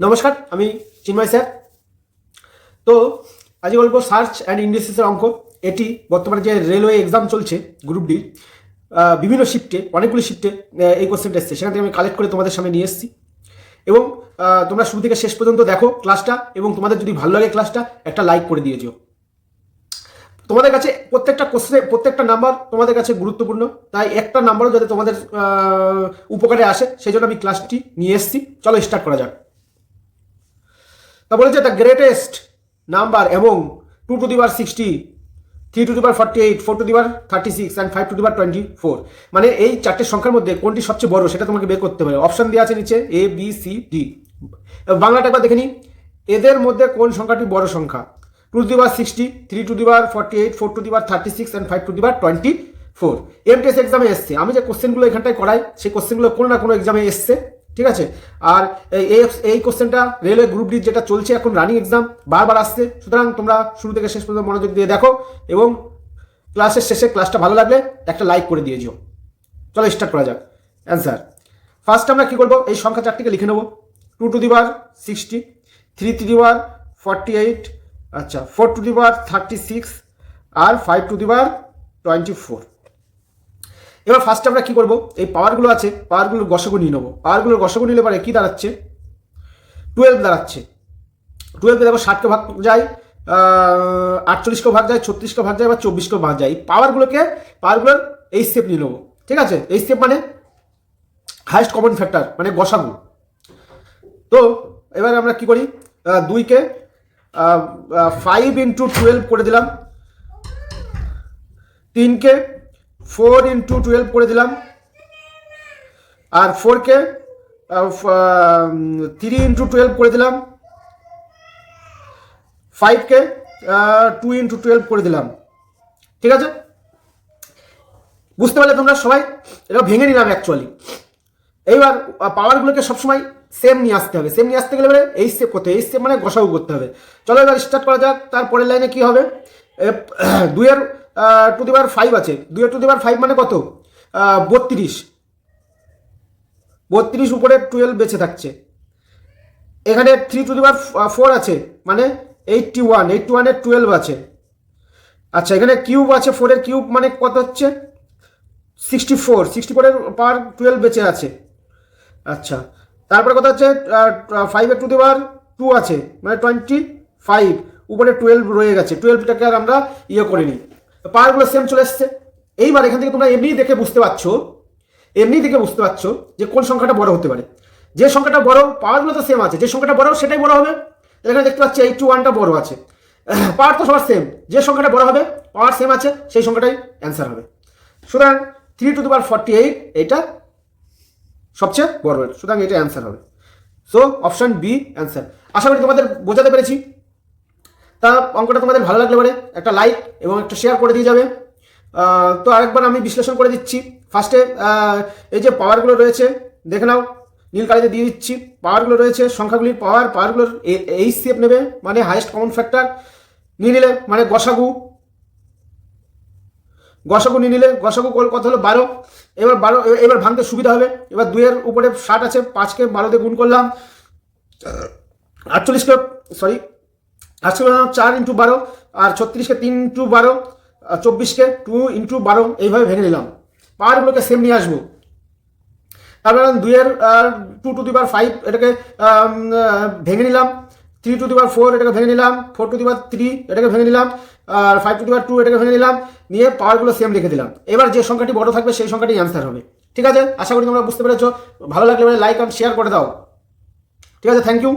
নমস্কার, আমি চিন্ময় স্যার। তো আজকে বলবো সার্চ অ্যান্ড ইন্ডিসেসের অঙ্ক। এটি বর্তমানে যে রেলওয়ে এক্সাম চলছে গ্রুপ ডি, বিভিন্ন শিফটে, অনেকগুলি শিফটে এই কোশ্চেনটা এসছে, সেখান থেকে আমি কালেক্ট করে তোমাদের সামনে নিয়ে এসেছি। এবং তোমরা শুরু থেকে শেষ পর্যন্ত দেখো ক্লাসটা, এবং তোমাদের যদি ভালো লাগে ক্লাসটা একটা লাইক করে দিয়েছো। তোমাদের কাছে প্রত্যেকটা কোশ্চেনে প্রত্যেকটা নাম্বার তোমাদের কাছে গুরুত্বপূর্ণ, তাই একটা নাম্বারও যাতে তোমাদের উপকারে আসে সেই জন্য আমি ক্লাসটি নিয়ে এসেছি। চলো স্টার্ট করা যাক। তা বলেছে দ্য গ্রেটেস্ট নাম্বার এবং 2 to the power 60, 3 to the power 48, 4 to the power 36 and 5 to the power 24, মানে এই চারটে সংখ্যার মধ্যে কোনটি সবচেয়ে বড় সেটা তোমাকে বের করতে হবে। অপশন দেওয়া আছে নিচে A B C D। বাংলাটা একবার দেখে নিই, এদের মধ্যে কোন সংখ্যাটি বড় সংখ্যা? 2 to the power 60, 3 to the power 48, 4 to the power 36 and 5 to the power 24। MTS এক্সামে এসছে, আমি যে কোশ্চেনগুলো এখানটায় করাই সেই কোশ্চেনগুলো কোনো না কোনো এক্সামে এসছে, ঠিক আছে। আর এই কোশ্চেনটা রেলওয়ে গ্রুপ ডি যেটা চলছে এখন রানিং এক্সাম, বারবার আসছে, সুতরাং তোমরা শুরু থেকে শেষ পর্যন্ত মনোযোগ দিয়ে দেখো এবং ক্লাসের শেষে ক্লাসটা ভালো লাগলে একটা লাইক করে দিয়ে যেও। চলো স্টার্ট করা যাক। অ্যান্সার ফার্স্ট আমরা কি করবো, এই সংখ্যা চারটিকে লিখে নেবো। 2 to the power 60, 3 to the power 48, আচ্ছা 4 to the power 36 R 5 to the power 24। এবার ফার্স্ট আমরা কি করবো, এই পাওয়ারগুলো আছে, পাওয়ারগুলোর গসাগু নিয়ে নেবো। পাওয়ারগুলোর গসাগু নিলে পরে কি দাঁড়াচ্ছে? 12 দাঁড়াচ্ছে। 12কে দেখো 60কে ভাগ যায়, 48কেও ভাগ যায়, 36কেও ভাগ যায়, বা 24কেও ভাগ যায়। এই পাওয়ারগুলোর এই স্টেপ নিয়ে নেবো, ঠিক আছে। এই স্টেপ মানে হাইয়েস্ট কমন ফ্যাক্টর, মানে গসাগু। তো এবার আমরা কি করি, 2কে 5 into 12 করে দিলাম, 3কে 4 into 12 করে দিলাম, আর 4কে 3 into 12 করে দিলাম, 5কে 2 into 12 করে দিলাম, ঠিক আছে। বুঝতে পারলে তোমরা সবাই? এটা ভেঙে নিলাম অ্যাকচুয়ালি। এইবার পাওয়ারগুলোকে সবসময় সেম নিয়ে আসতে হবে। সেম নিয়ে আসতে গেলে এই স্টেপ করতে হবে, এই স্টেপ মানে গসাগু করতে হবে। চলো এবার স্টার্ট করা যাক। তারপরের লাইনে কি হবে, 2 টু দি পাওয়ার 5 আছে, 2 টু দি পাওয়ার 5 মানে কত? 32 উপরে 12 বেঁচে থাকছে। এখানে 3 টু দি পাওয়ার 4 আছে, মানে 81 এর 12 আছে। আচ্ছা এখানে কিউব আছে, 4 এর কিউব মানে কত হচ্ছে? 64 এর পাওয়ার 12 বেঁচে আছে। আচ্ছা তারপরে কত হচ্ছে? 5 এর টু দি পাওয়ার 2 আছে, মানে 25 উপরে 12 রয়ে গেছে। 12টাকে আর আমরা করে নিই, পাওয়ারগুলো সেম চলে এসছে। এইবার এখান থেকে তোমরা এমনি দেখে বুঝতে পারছো যে কোন সংখ্যাটা বড় হতে পারে। যে সংখ্যাটা বড়, পাওয়ারগুলো তো সেম আছে, যে সংখ্যাটা বড় সেটাই বড় হবে। এখানে দেখতে পাচ্ছি 81টা বড় আছে, পাওয়ার তো সবার সেম। যে সংখ্যাটা বড় হবে, পাওয়ার সেম আছে, সেই সংখ্যাটাই অ্যান্সার হবে। সুতরাং 3 to the power 48 এটা সবচেয়ে বড়, সুতরাং এটা অ্যান্সার হবে। So option B answer. আশা করি তোমাদের বোঝাতে পেরেছি। তা অঙ্কটা তোমাদের ভালো লাগলে পরে একটা লাইক এবং একটা শেয়ার করে দিয়ে যাবে। তো আরেকবার আমি বিশ্লেষণ করে দিচ্ছি। ফার্স্টে এই যে পাওয়ারগুলো রয়েছে দেখে নাও, নীল কালিতে দিয়ে দিচ্ছি। পাওয়ারগুলো রয়েছে, সংখ্যাগুলির পাওয়ারগুলোর এই স্টেপ নেবে, মানে হাইয়েস্ট কমন ফ্যাক্টর নিয়ে নিলে, মানে গসাগু নিয়ে নিলে। গসাগু কত হলো? 12। এবার ভাঙতে সুবিধা হবে। এবার 2 এর উপরে 60 আছে, 5কে 12 দিয়ে গুণ করলাম, 48কে 4 into 12, আর 36কে 3 into 12, 24কে 2 into 12, এইভাবে ভেঙে নিলাম। পাওয়ারগুলোকে সেম নিয়ে আসবো। তারপরে 2 এর 2 to the power 5 এটাকে ভেঙে নিলাম, 3 to the power 4 এটাকে ভেঙে নিলাম, 4 to the power 3 এটাকে ভেঙে নিলাম, আর 5 to the power 2 এটাকে ভেঙে নিলাম, নিয়ে পাওয়ারগুলো সেম রেখে দিলাম। এবার যে সংখ্যাটি বড় থাকবে সেই সংখ্যাটি অ্যান্সার হবে, ঠিক আছে। আশা করি তোমরা বুঝতে পেরেছো। ভালো লাগলে লাইক আর শেয়ার করে দাও, ঠিক আছে। Thank you.